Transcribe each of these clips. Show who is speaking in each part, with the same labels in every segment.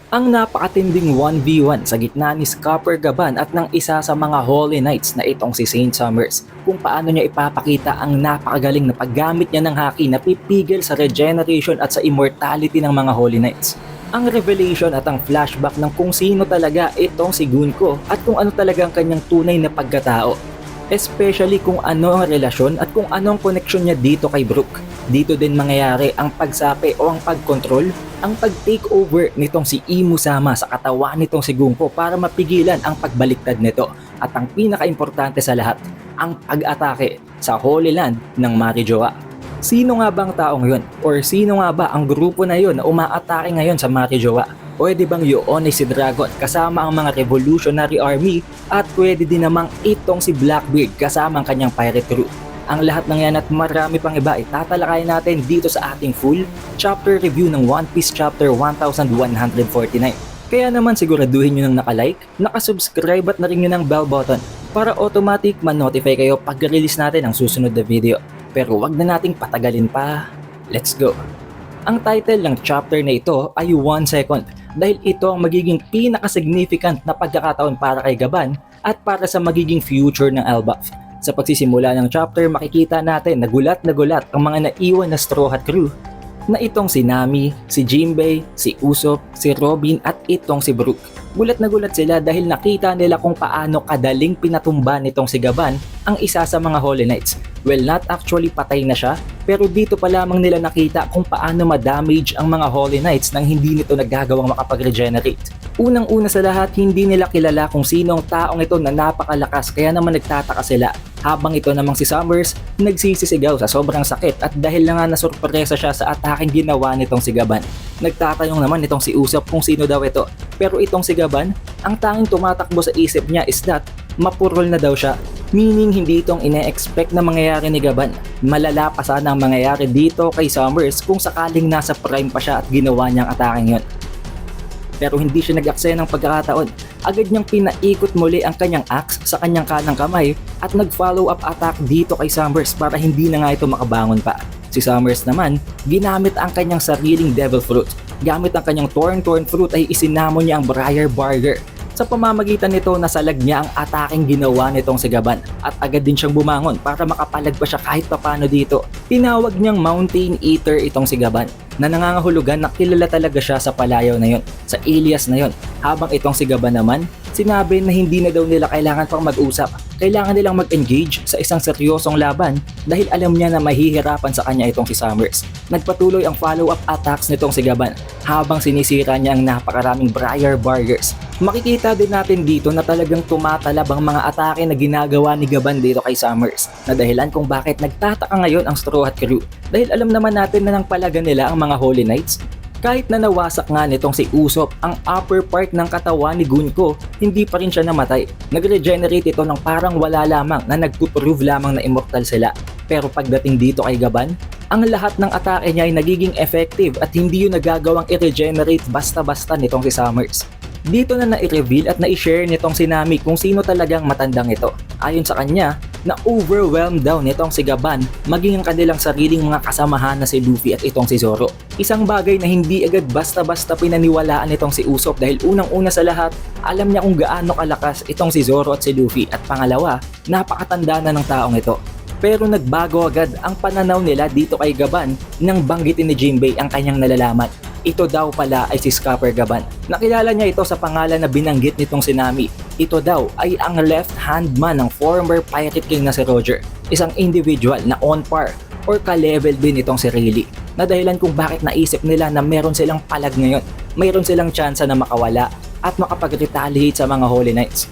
Speaker 1: Ang napakatinding 1v1 sa gitna ni Scupper Gaban at ng isa sa mga Holy Knights na itong si Saint Summers, kung paano niya ipapakita ang napakagaling na paggamit niya ng haki na pipigil sa regeneration at sa immortality ng mga Holy Knights. Ang revelation at ang flashback ng kung sino talaga itong si Gunko at kung ano talaga ang kanyang tunay na pagkatao. Especially kung ano ang relasyon at kung ano ang connection niya dito kay Brook. Dito din mangyayari ang pagsapi o ang pagkontrol, ang pag-takeover nitong si Imusama sa katawan nitong si Gunko para mapigilan ang pagbaliktad nito. At ang pinaka-importante sa lahat, ang pag-atake sa Holy Land ng Marijoa. Sino nga ba ang taong yun? Or sino nga ba ang grupo na yun na umaatake ngayon sa Marijoa? Pwede bang yun ay si Dragon kasama ang mga Revolutionary Army at pwede din namang itong si Blackbeard kasama ang kanyang pirate crew. Ang lahat ng yan at marami pang iba ay tatalakayin natin dito sa ating full chapter review ng One Piece Chapter 1149. Kaya naman siguraduhin nyo nang nakalike, nakasubscribe at na rin nyo ng bell button para automatic ma-notify kayo pag release natin ang susunod na video. Pero wag na nating patagalin pa, let's go! Ang title ng chapter na ito ay 1 second dahil ito ang magiging pinaka-significant na pagkakataon para kay Gaban at para sa magiging future ng Elbaf. Sa pagsisimula ng chapter makikita natin na gulat ang mga naiwan na Straw Hat crew na itong si Nami, si Jinbei, si Usopp, si Robin at itong si Brook. Gulat na gulat sila dahil nakita nila kung paano kadaling pinatumba nitong si Gaban ang isa sa mga Holy Knights. Well, not actually patay na siya, pero dito pa lamang nila nakita kung paano ma-damage ang mga Holy Knights nang hindi nito nagagawang makapag-regenerate. Unang-una sa lahat, hindi nila kilala kung sino ang taong ito na napakalakas kaya naman nagtataka sila. Habang ito namang si Summers, nagsisisigaw sa sobrang sakit at dahil na nga nasurpresa siya sa ataking ginawa nitong si Gaban. Nagtatanong naman itong si Usopp kung sino daw ito. Pero itong si Gaban, ang tanging tumatakbo sa isip niya is that mapurol na daw siya. Meaning hindi itong ine-expect na mangyayari ni Gaban. Malala pa sana ang mangyayari dito kay Summers kung sakaling nasa prime pa siya at ginawa niyang ataking yun. Pero hindi siya nag-aksaya ng pagkakataon. Agad niyang pinaikot muli ang kanyang axe sa kanyang kanang kamay at nag-follow up attack dito kay Summers para hindi na nga ito makabangon pa. Si Summers naman, ginamit ang kanyang sariling Devil Fruit. Gamit ang kanyang Thorn Fruit ay isinamon niya ang Briar Barger. Sa pamamagitan nito nasalag niya ang ataking ginawa nitong si Gaban at agad din siyang bumangon para makapalag pa siya kahit papano dito. Tinawag niyang Mountain Eater itong si Gaban na nangangahulugan na kilala talaga siya sa palayaw na yon, sa alias na yon. Habang itong si Gaban naman, sinabi na hindi na daw nila kailangan pang mag-usap. Kailangan nilang mag-engage sa isang seryosong laban dahil alam niya na mahihirapan sa kanya itong si Summers. Nagpatuloy ang follow-up attacks nitong si Gaban habang sinisira niya ang napakaraming Briar Bargers. Makikita din natin dito na talagang tumatalab ang mga atake na ginagawa ni Gaban dito kay Summers na dahilan kung bakit nagtataka ngayon ang Straw Hat crew dahil alam naman natin na nang palaga nila ang mga Holy Knights. Kahit na nawasak nga nitong si Usopp ang upper part ng katawan ni Gunko, hindi pa rin siya namatay. Nag-regenerate ito ng parang wala lamang na nagpuprove lamang na immortal sila. Pero pagdating dito kay Gaban, ang lahat ng atake niya ay nagiging effective at hindi yun nagagawang i-regenerate basta-basta nitong si Summers. Dito na na-reveal at na-share nitong si Nami kung sino talagang matandang ito. Ayon sa kanya, na-overwhelmed daw nitong si Gaban maging ang kanilang sariling mga kasamahan na si Luffy at itong si Zoro. Isang bagay na hindi agad basta-basta pinaniwalaan nitong si Usopp dahil unang-una sa lahat, alam niya kung gaano kalakas itong si Zoro at si Luffy at pangalawa, napakatanda na ng taong ito. Pero nagbago agad ang pananaw nila dito kay Gaban nang banggitin ni Jinbei ang kanyang nalalaman. Ito daw pala ay si Scupper Gaban. Nakilala niya ito sa pangalan na binanggit nitong si Nami. Ito daw ay ang left hand man ng former Pirate King na si Roger. Isang individual na on par or ka-level din itong si Rayleigh. Na dahilan kung bakit naisip nila na meron silang palag ngayon. Mayroon silang tsansa na makawala at makapag-retaliate sa mga Holy Knights.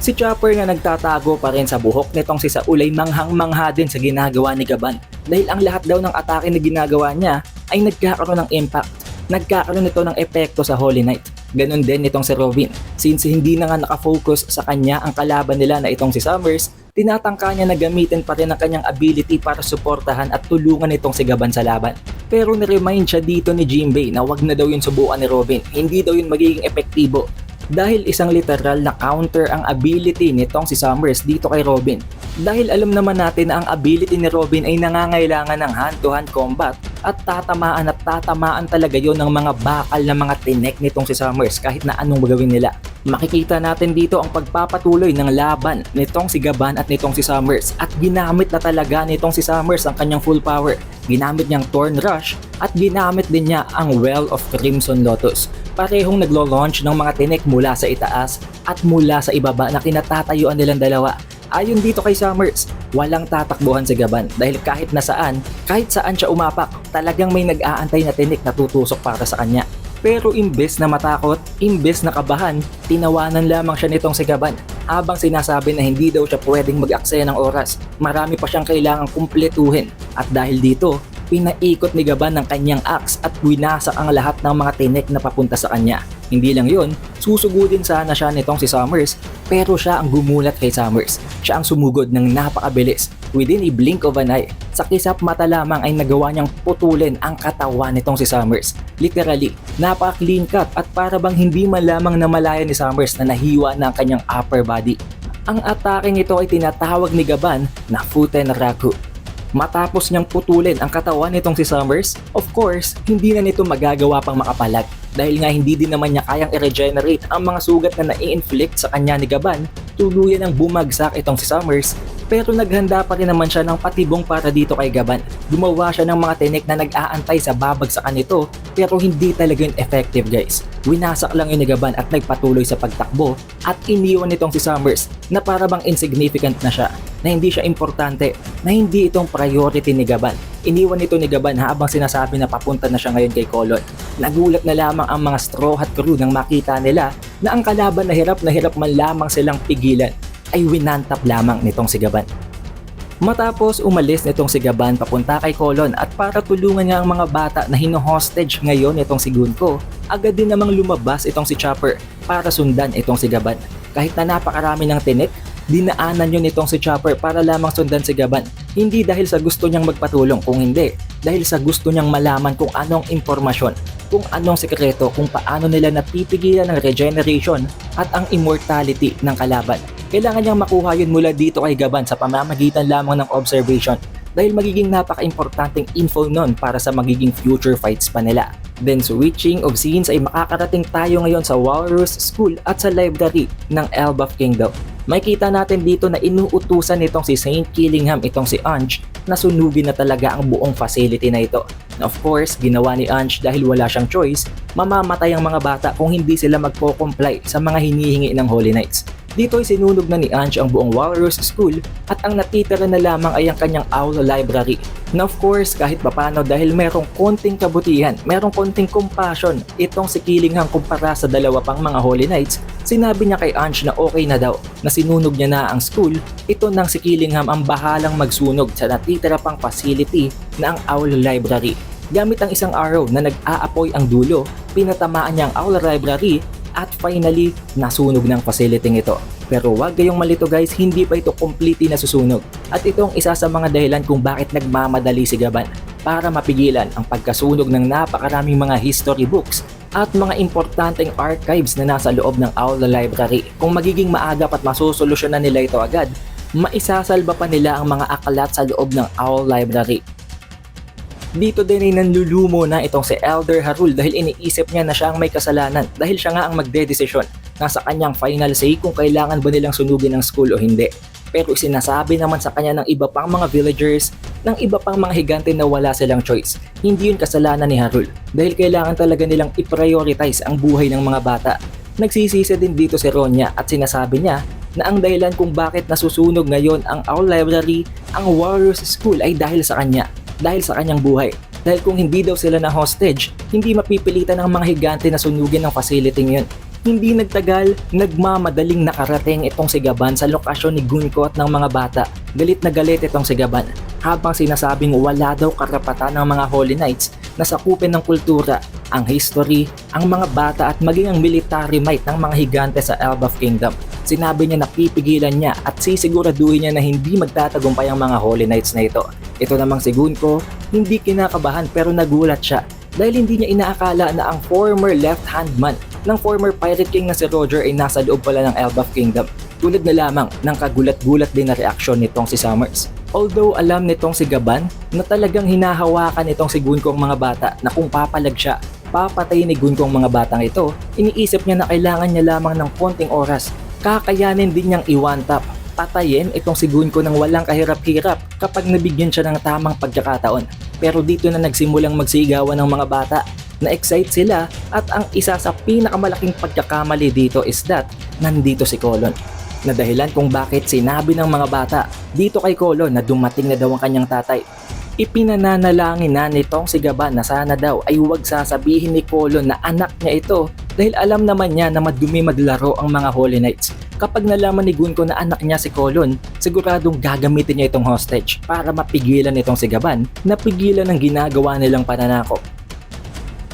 Speaker 1: Si Chopper nga nagtatago pa rin sa buhok nitong si Saul ay manghang-mangha din sa ginagawa ni Gaban dahil ang lahat daw ng atake na ginagawa niya ay nagkakaroon ng impact. Nagkakaroon nito ng epekto sa Holy Knight. Ganon din nitong si Robin. Since hindi na nga nakafocus sa kanya ang kalaban nila na itong si Summers, tinatangka niya na gamitin pa rin ang kanyang ability para suportahan at tulungan itong si Gaban sa laban. Pero niremind siya dito ni Jinbei na wag na daw yun subukan ni Robin. Hindi daw yun magiging epektibo. Dahil isang literal na counter ang ability nitong si Summers dito kay Robin. Dahil alam naman natin na ang ability ni Robin ay nangangailangan ng hand-to-hand combat at tatamaan talaga yon ng mga bakal na mga tinek nitong si Summers kahit na anong gagawin nila. Makikita natin dito ang pagpapatuloy ng laban nitong si Gaban at nitong si Summers at ginamit na talaga nitong si Summers ang kanyang full power. Ginamit niyang Thorn Rush at ginamit din niya ang Well of Crimson Lotus. Parehong naglo-launch ng mga tinek mula sa itaas at mula sa ibaba na kinatatayuan nilang dalawa. Ayon dito kay Summers, walang tatakbuhan si Gaban dahil kahit saan siya umapak, talagang may nag-aantay na tinik na tutusok para sa kanya. Pero imbes na matakot, imbes na kabahan, tinawanan lamang siya nitong si Gaban habang sinasabi na hindi daw siya pwedeng mag-aksaya ng oras. Marami pa siyang kailangang kumpletuhin at dahil dito, pinaikot ni Gaban ng kanyang axe at winasak ang lahat ng mga tinek na papunta sa kanya. Hindi lang yun, susugudin sana siya nitong si Summers pero siya ang gumulat kay Summers. Siya ang sumugod ng napakabilis. Within a blink of an eye, sa kisap mata lamang ay nagawa niyang putulin ang katawan nitong si Summers. Literally, napaka-clean cut at para bang hindi man lamang namalaya ni Summers na nahiwa na ang kanyang upper body. Ang ataking ito ay tinatawag ni Gaban na Futen Raku. Matapos niyang putulin ang katawan nitong si Summers, of course, hindi na nito magagawa pang makapalag. Dahil nga hindi din naman niya kayang i-regenerate ang mga sugat na nai-inflict sa kanya ni Gaban, tuluyan ng bumagsak itong si Summers. Pero naghanda pa rin naman siya ng patibong para dito kay Gaban. Gumawa siya ng mga tinik na nag-aantay sa babagsakan nito pero hindi talaga yun effective guys. Winasak lang yun ni Gaban at nagpatuloy sa pagtakbo at iniwan nitong si Summers na para bang insignificant na siya, na hindi siya importante, na hindi itong priority ni Gaban. Iniwan ito ni Gaban habang sinasabi na papunta na siya ngayon kay Colon. Nagulat na lamang ang mga Straw Hat crew nang makita nila na ang kalaban na hirap man lamang silang pigilan ay winantap lamang nitong si Gaban. Matapos umalis nitong si Gaban papunta kay Colon at para tulungan niya ang mga bata na hino-hostage ngayon itong si Gunko, agad din namang lumabas itong si Chopper para sundan itong si Gaban. Kahit na napakarami ng tinik, dinaanan yun itong si Chopper para lamang sundan si Gaban. Hindi dahil sa gusto niyang magpatulong, kung hindi, dahil sa gusto niyang malaman kung anong impormasyon, kung anong sekreto, kung paano nila napipigilan ng regeneration at ang immortality ng kalaban. Kailangan niyang makuha yun mula dito kay Gaban sa pamamagitan lamang ng observation dahil magiging napaka-importanting info nun para sa magiging future fights pa nila. Then switching of scenes ay makakarating tayo ngayon sa Walrus School at sa library ng Elbaf Kingdom. Makikita natin dito na inuutusan nitong si Saint Killingham itong si Ange na sunugin na talaga ang buong facility na ito. Na of course, ginawa ni Ange dahil wala siyang choice, mamamatay ang mga bata kung hindi sila magpo-comply sa mga hinihingi ng Holy Knights. Dito ay sinunog na ni Ange ang buong Walrus School at ang natitira na lamang ay ang kanyang Owl Library. Na of course, kahit papano dahil merong konting kabutihan, merong konting compassion itong si Killingham kumpara sa dalawa pang mga Holy Knights, sinabi niya kay Ange na okay na daw na sinunog niya na ang school, ito nang si Killingham ang bahalang magsunog sa natitira pang facility na ang Owl Library. Gamit ang isang arrow na nag-aapoy ang dulo, pinatamaan niya ang Owl Library at finally, nasunog ng facility ito. Pero wag kayong malito guys, hindi pa ito completely nasusunog. At ito ang isa sa mga dahilan kung bakit nagmamadali si Gaban para mapigilan ang pagkasunog ng napakaraming mga history books at mga importanteng archives na nasa loob ng Owl Library. Kung magiging maagap at masusolusyonan nila ito agad, maisasalba pa nila ang mga aklat sa loob ng Owl Library. Dito din ay nanlulumo na itong si Elder Harul dahil iniisip niya na siya ang may kasalanan dahil siya nga ang magdedesisyon. Nasa kanyang final say kung kailangan ba nilang sunugin ang school o hindi. Pero sinasabi naman sa kanya ng iba pang mga villagers, ng iba pang mga higante na wala silang choice. Hindi yun kasalanan ni Harul dahil kailangan talaga nilang i-prioritize ang buhay ng mga bata. Nagsisisi din dito si Ronya at sinasabi niya na ang dahilan kung bakit nasusunog ngayon ang Owl Library, ang Warriors School ay dahil sa kanya. Dahil sa kanyang buhay. Dahil kung hindi daw sila na hostage, hindi mapipilitan ng mga higante na sunugin ng facility ngayon. Hindi nagtagal, nagmamadaling nakarating itong si Gaban sa lokasyon ni Gunko at ng mga bata. Galit na galit itong si Gaban habang sinasabing wala daw karapatan ng mga Holy Knights na sakupin ng kultura, ang history, ang mga bata at maging ang military might ng mga higante sa Elbaf Kingdom. Sinabi niya na pipigilan niya at sisiguraduhin niya na hindi magtatagumpay ang mga Holy Knights na ito. Ito namang si Gunko, hindi kinakabahan pero nagulat siya dahil hindi niya inaakala na ang former left-hand man ng former Pirate King na si Roger ay nasa loob pala ng Elbaf Kingdom. Tulad na lamang ng kagulat-gulat din na reaksyon nitong si Summers. Although alam nitong si Gaban na talagang hinahawakan itong si Gunko ang mga bata na kung papalag siya, papatay ni Gunko ang mga batang ito, iniisip niya na kailangan niya lamang ng konting oras. Kakayanin din niyang i-one tap, patayin itong si Gunko ng walang kahirap-hirap kapag nabigyan siya ng tamang pagkakataon. Pero dito na nagsimulang magsigawan ng mga bata. Na-excite sila at ang isa sa pinakamalaking pagkakamali dito is that nandito si Colon. Na dahilan kung bakit sinabi ng mga bata dito kay Colon na dumating na daw ang kanyang tatay. Ipinananalangin na nitong si Gaban na sana daw ay huwag sasabihin ni Colon na anak niya ito dahil alam naman niya na madumi maglaro ang mga Holy Knights. Kapag nalaman ni Gunko na anak niya si Colon, siguradong gagamitin niya itong hostage para mapigilan itong si Gaban na pigilan ang ginagawa nilang pananakop.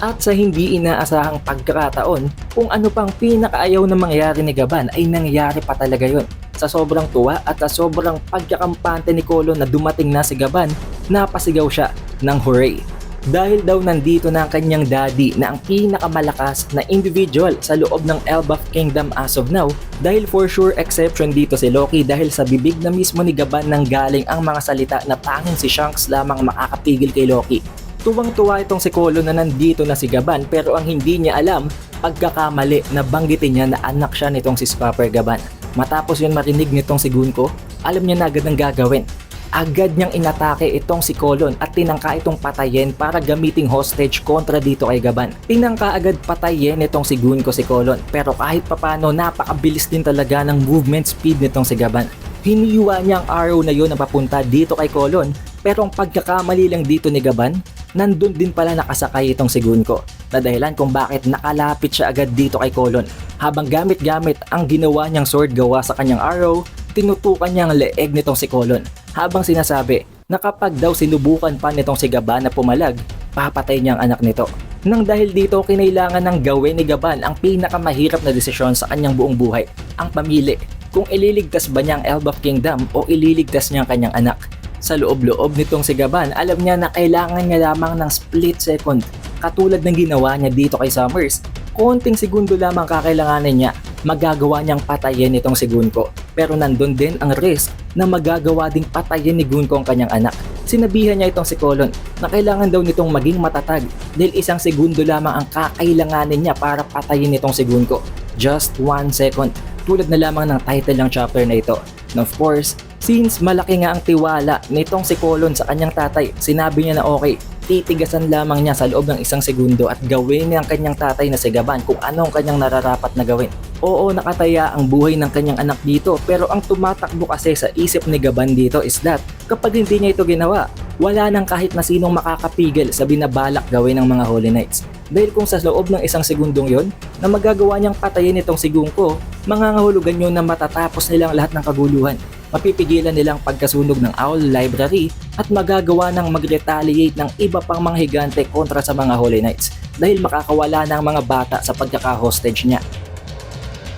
Speaker 1: At sa hindi inaasahang pagkakataon, kung ano pang pinakaayaw na mangyari ni Gaban ay nangyari pa talaga yon. Sa sobrang tuwa at sa sobrang pagkakampante ni Colon na dumating na si Gaban, napasigaw siya ng hooray. Dahil daw nandito na ang kanyang daddy na ang pinakamalakas na individual sa loob ng Elbaf Kingdom as of now, dahil for sure exception dito si Loki dahil sa bibig na mismo ni Gaban nang galing ang mga salita na tanging si Shanks lamang makakapigil kay Loki. Tuwang-tuwa itong si Colon na nandito na si Gaban pero ang hindi niya alam, pagkakamali na banggitin niya na anak siya nitong si Scupper Gaban. Matapos yun marinig nitong si Gunko, alam niya na agad ang gagawin. Agad niyang inatake itong si Colon at tinangka itong patayin para gamiting hostage kontra dito kay Gaban. Tinangka agad patayin itong si Gunko si Colon pero kahit papano napakabilis din talaga ng movement speed nitong si Gaban. Hiniwa niya ang arrow na yun na papunta dito kay Colon pero ang pagkakamali lang dito ni Gaban, nandun din pala nakasakay itong si Gunko na dahilan kung bakit nakalapit siya agad dito kay Colon. Habang gamit-gamit ang ginawa niyang sword gawa sa kanyang arrow, tinutukan niya ang leeg nitong si Colon habang sinasabi na kapag daw sinubukan pa nitong si Gaban na pumalag, papatay niya ang anak nito. Nang dahil dito kinailangan ng gawin ni Gaban ang pinakamahirap na desisyon sa kanyang buong buhay, ang pamili kung ililigtas ba niya ang Elbaf Kingdom o ililigtas niya ang kanyang anak. Sa loob-loob nitong si Gaban, alam niya na kailangan niya lamang ng split second. Katulad ng ginawa niya dito kay Summers, konting segundo lamang kakailanganin niya, magagawa niyang patayin itong si Gunko. Pero nandun din ang risk na magagawa ding patayin ni Gunko ang kanyang anak. Sinabihan niya itong si Colon na kailangan daw nitong maging matatag dahil isang segundo lamang ang kakailanganin niya para patayin itong si Gunko. Just 1 second, tulad na lamang ng title ng chapter na ito. And of course, since malaki nga ang tiwala nitong si Colon sa kanyang tatay, sinabi niya na okay, titigasan lamang niya sa loob ng 1 segundo at gawin niya ang kanyang tatay na si Gaban kung anong kanyang nararapat na gawin. Oo, nakataya ang buhay ng kanyang anak dito pero ang tumatakbo kasi sa isip ni Gaban dito is that kapag hindi niya ito ginawa, wala nang kahit na sinong makakapigil sa binabalak gawin ng mga Holy Knights. Dahil kung sa loob ng 1 segundong yon na magagawa niyang patayin itong si Gunko, mangangahulugan yun na matatapos nilang lahat ng kaguluhan. Mapipigilan nilang pagkasunog ng Owl Library at magagawa ng mag-retaliate ng iba pang mga higante kontra sa mga Holy Knights dahil makakawala ng mga bata sa pagkaka-hostage niya.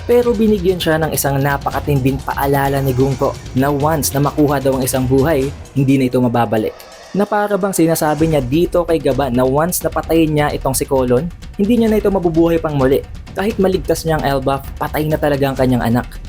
Speaker 1: Pero binigyan siya ng isang napakatinding paalala ni Gunko na once na makuha daw ang isang buhay, hindi na ito mababalik. Na para bang sinasabi niya dito kay Gaban na once napatayin niya itong si Colon, hindi niya na ito mabubuhay pang muli. Kahit maligtas niya ang Elbaf, patay na talaga ang kanyang anak.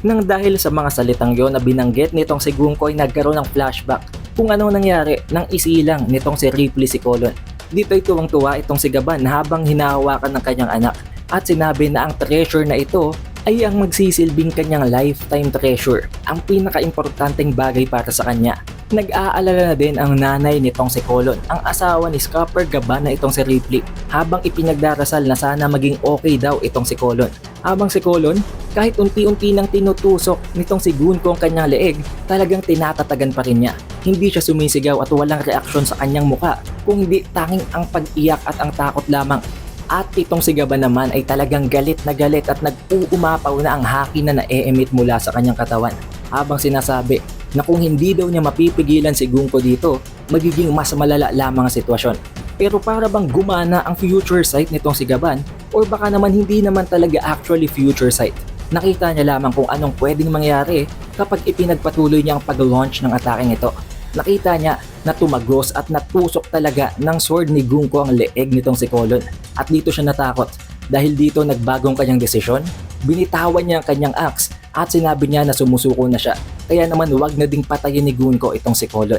Speaker 1: Nang dahil sa mga salitang yon na binanggit nitong si Gunko ay nagkaroon ng flashback kung anong nangyari nang isilang nitong si Ripley si Colon. Dito ay tuwang-tuwa itong si Gaban habang hinahawakan ng kanyang anak at sinabi na ang treasure na ito ay ang magsisilbing kanyang lifetime treasure, ang pinaka-importanteng bagay para sa kanya. Nag-aalala na din ang nanay nitong si Colon, ang asawa ni Scupper Gaban na itong si Ripley, habang ipinagdarasal na sana maging okay daw itong si Colon. Habang si Colon, kahit unti-unti nang tinutusok nitong si Gunko ang kanyang leeg, talagang tinatatagan pa rin niya. Hindi siya sumisigaw at walang reaksyon sa kanyang muka, kung hindi tanging ang pag-iyak at ang takot lamang. At itong si Gaban naman ay talagang galit na galit at nag-uumapaw na ang haki na na-emit mula sa kanyang katawan. Habang sinasabi na kung hindi daw niya mapipigilan si Gunko dito, magiging mas malala lamang ang sitwasyon. Pero para bang gumana ang future sight nitong si Gaban or baka naman hindi naman talaga actually future sight. Nakita niya lamang kung anong pwedeng mangyari kapag ipinagpatuloy niya ang pag-launch ng ataking ito. Nakita niya na tumagos at natusok talaga ng sword ni Gunko ang leeg nitong si Colon. At dito siya natakot dahil dito nagbagong kanyang desisyon. Binitawan niya ang kanyang axe at sinabi niya na sumusuko na siya. Kaya naman wag na ding patayin ni Gunko itong si Kulon.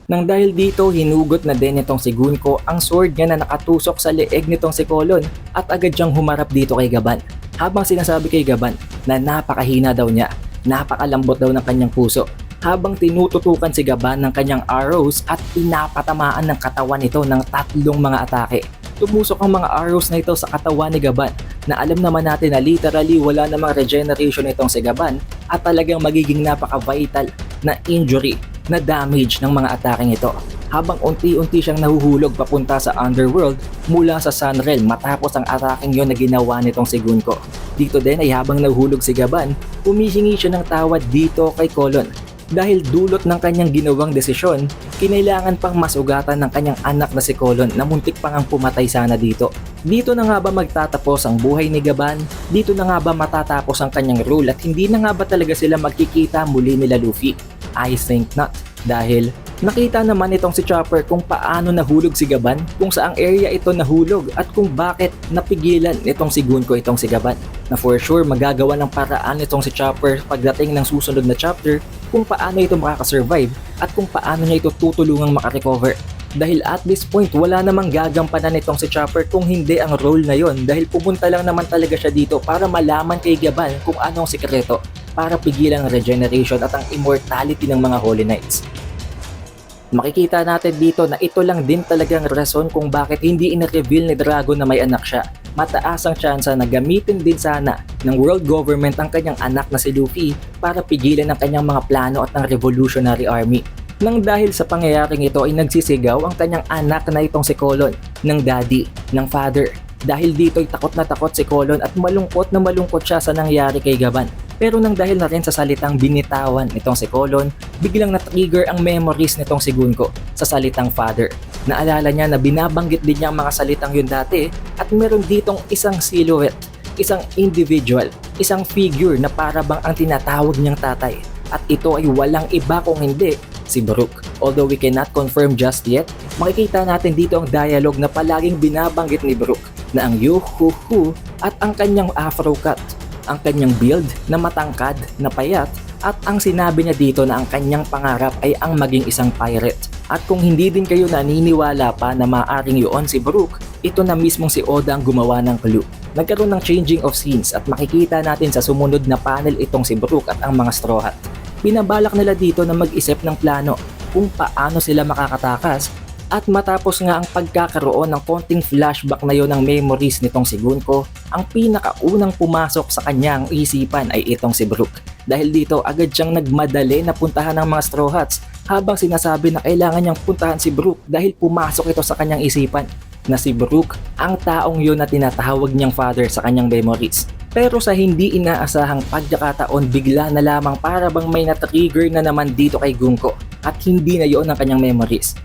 Speaker 1: Nang dahil dito, hinugot na din itong si Gunko ang sword niya na nakatusok sa leeg nitong si Kulon at agad siyang humarap dito kay Gaban. Habang sinasabi kay Gaban na napakahina daw niya, napakalambot daw ng kanyang puso. Habang tinututukan si Gaban ng kanyang arrows at pinapatamaan ng katawan nito ng 3 mga atake. Tumusok ang mga arrows na ito sa katawan ni Gaban na alam naman natin na literally wala namang regeneration itong si Gaban at talagang magiging napaka-vital na injury na damage ng mga ataking ito. Habang unti-unti siyang nahuhulog papunta sa underworld mula sa Sun Realm matapos ang ataking yon na ginawa nitong si Gunko. Dito din ay habang nahuhulog si Gaban, humihingi siya ng tawad dito kay Kulon. Dahil dulot ng kanyang ginawang desisyon, kinailangan pang masugatan ng kanyang anak na si Kulon na muntik pang ang pumatay sana dito. Dito na nga ba magtatapos ang buhay ni Gaban? Dito na nga ba matatapos ang kanyang rule at hindi na nga ba talaga sila magkikita muli nila Luffy? I think not. Dahil nakita naman itong si Chopper kung paano nahulog si Gaban, kung saang area ito nahulog at kung bakit napigilan nitong si Gunko itong si Gaban. Na for sure magagawa ng paraan nitong si Chopper pagdating ng susunod na chapter kung paano ito makakasurvive at kung paano niya ito tutulungang makarecover. Dahil at this point wala namang gagampanan nitong si Chopper kung hindi ang role na yon dahil pumunta lang naman talaga siya dito para malaman kay Gaban kung anong sikreto para pigilan ang regeneration at ang immortality ng mga Holy Knights. Makikita natin dito na ito lang din talagang rason kung bakit hindi ina-reveal ni Dragon na may anak siya. Mataas ang tsansa na gamitin din sana ng world government ang kanyang anak na si Luffy para pigilan ang kanyang mga plano at ang revolutionary army. Nang dahil sa pangyayaring ito ay nagsisigaw ang kanyang anak na itong si Kulon ng daddy, ng father. Dahil dito ay takot na takot si Kulon at malungkot na malungkot siya sa nangyari kay Gaban. Pero nang dahil na rin sa salitang binitawan nitong si Kulon, biglang na-trigger ang memories nitong si Gunko sa salitang father. Naalala niya na binabanggit din niya ang mga salitang yun dati at meron ditong isang silhouette, isang individual, isang figure na para bang ang tinatawag niyang tatay. At ito ay walang iba kung hindi si Brook. Although we cannot confirm just yet, makikita natin dito ang dialogue na palaging binabanggit ni Brook na ang yuhuhu at ang kanyang afro cut, ang kanyang build na matangkad, na payat, at ang sinabi niya dito na ang kanyang pangarap ay ang maging isang pirate. At kung hindi din kayo naniniwala pa na maaaring yun si Brook, ito na mismong si Oda ang gumawa ng clue. Nagkaroon ng changing of scenes at makikita natin sa sumunod na panel itong si Brook at ang mga Straw Hat. Binabalak nila dito na mag-isip ng plano kung paano sila makakatakas. At matapos nga ang pagkakaroon ng konting flashback na yon ng memories nitong si Gunko, ang pinakaunang pumasok sa kanyang isipan ay itong si Brook. Dahil dito agad siyang nagmadali na puntahan ng mga Straw Hats habang sinasabi na kailangan niyang puntahan si Brook dahil pumasok ito sa kanyang isipan na si Brook ang taong yun na tinatawag niyang father sa kanyang memories. Pero sa hindi inaasahang pagkakataon bigla na lamang para bang may na-trigger na naman dito kay Gunko at hindi na yon ang kanyang memories.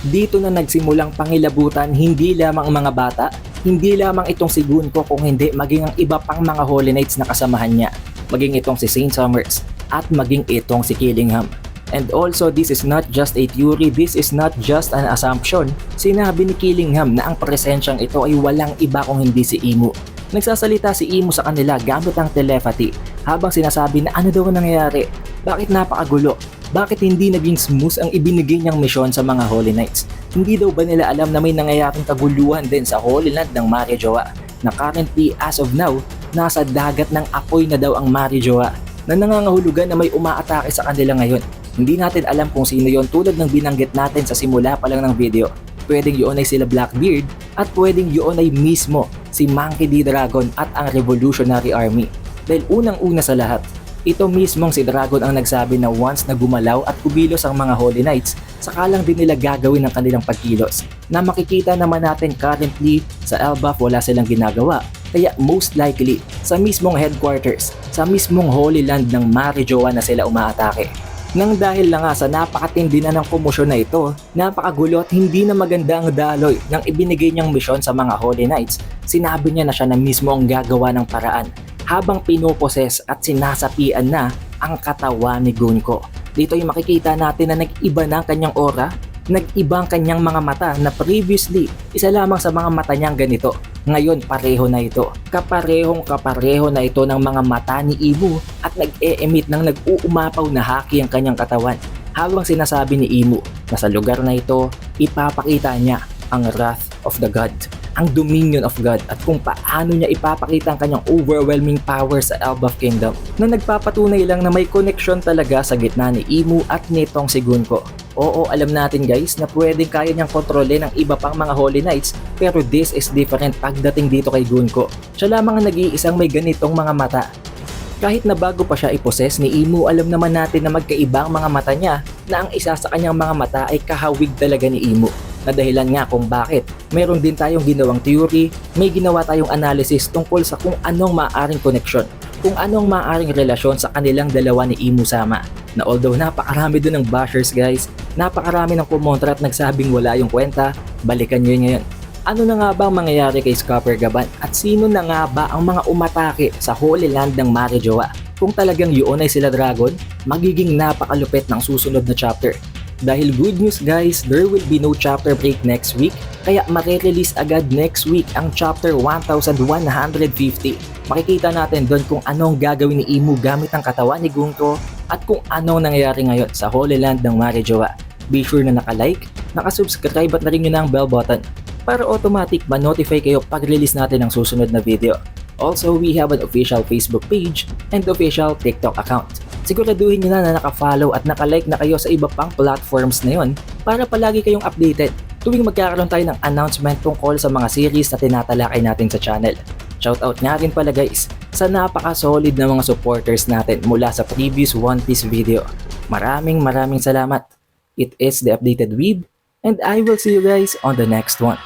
Speaker 1: Dito na nagsimulang pangilabutan hindi lamang ang mga bata, hindi lamang itong si Gunko kung hindi maging ang iba pang mga Holy Knights na kasamahan niya, maging itong si Saint Summers at maging itong si Killingham. And also this is not just a theory, this is not just an assumption. Sinabi ni Killingham na ang presensyang ito ay walang iba kung hindi si Imu. Nagsasalita si Imu sa kanila gamit ang telepathy habang sinasabi na ano daw ang nangyayari, bakit napakagulo. Bakit hindi naging smooth ang ibinigay niyang misyon sa mga Holy Knights? Hindi daw ba nila alam na may nangyayaring kaguluhan din sa Holy Land ng Marijoa na currently as of now, nasa dagat ng apoy na daw ang Marijoa na nangangahulugan na may umaatake sa kanila ngayon. Hindi natin alam kung sino yon tulad ng binanggit natin sa simula pa lang ng video. Pwedeng yun ay sila Blackbeard at pwedeng yun ay mismo si Monkey D. Dragon at ang Revolutionary Army. Dahil unang-una sa lahat, ito mismong si Dragon ang nagsabi na once na gumalaw at kubilos ang mga Holy Knights, saka lang din nila gagawin ang kanilang pagkilos. Na makikita naman natin currently sa Elbaf wala silang ginagawa, kaya most likely sa mismong headquarters, sa mismong Holy Land ng Marijoa na sila umaatake. Nang dahil lang nga sa napakatindi na ng komosyon na ito, napakagulo at hindi na maganda ang daloy ng ibinigay niyang misyon sa mga Holy Knights, sinabi niya na siya na mismo ang gagawa ng paraan habang pinoposes at sinasapian na ang katawan ni Gunko. Dito ay makikita natin na nag-iba na ang kanyang aura, Nag-ibang kanyang mga mata na previously isa lamang sa mga mata niyang ganito. Ngayon pareho na ito. Kapareho na ito ng mga mata ni Imu at nag-e-emit ng nag-uumapaw na haki ang kanyang katawan. Habang sinasabi ni Imu na sa lugar na ito, ipapakita niya ang Wrath of the God, ang Dominion of God at kung paano niya ipapakita ang kanyang overwhelming power sa Elbaf Kingdom na nagpapatunay lang na may connection talaga sa gitna ni Imu at nitong si Gunko. Oo, alam natin guys na pwedeng kaya niyang kontrolin ng iba pang mga Holy Knights pero this is different pagdating dito kay Gunko. Siya lamang ang nag-iisang may ganitong mga mata. Kahit na bago pa siya iposes ni Imu, alam naman natin na magkaiba ang mga mata niya na ang isa sa kanyang mga mata ay kahawig talaga ni Imu. Na dahilan nga kung bakit meron din tayong ginawang theory, may ginawa tayong analysis tungkol sa kung anong maaaring connection, kung anong maaaring relasyon sa kanilang dalawa ni Imu Sama. Na although napakarami dun ng bashers guys, napakarami ng kumontra at nagsabing wala yung kwenta, balikan nyo yun ngayon. Ano na nga ba ang mangyayari kay Copper Gaban at sino na nga ba ang mga umatake sa Holy Land ng Marijoa? Kung talagang yun ay sila Dragon, magiging napakalupit ng susunod na chapter. Dahil good news guys, there will be no chapter break next week, kaya marirelease agad next week ang chapter 1150. Makikita natin doon kung anong gagawin ni Imu gamit ang katawan ni Gunko at kung anong nangyayari ngayon sa Holy Land ng Marijoa. Be sure na naka-like, naka-subscribe at na-ring nyo na ang bell button para automatic ma-notify kayo pag release natin ang susunod na video. Also, we have an official Facebook page and official TikTok account. Siguraduhin nyo na naka-follow at naka-like na kayo sa iba pang platforms na yon para palagi kayong updated tuwing magkakaroon tayo ng announcement tungkol sa mga series na tinatalakay natin sa channel. Shoutout nga rin pala guys sa napaka-solid na mga supporters natin mula sa previous One Piece video. Maraming salamat. It is The Updated Weeb and I will see you guys on the next one.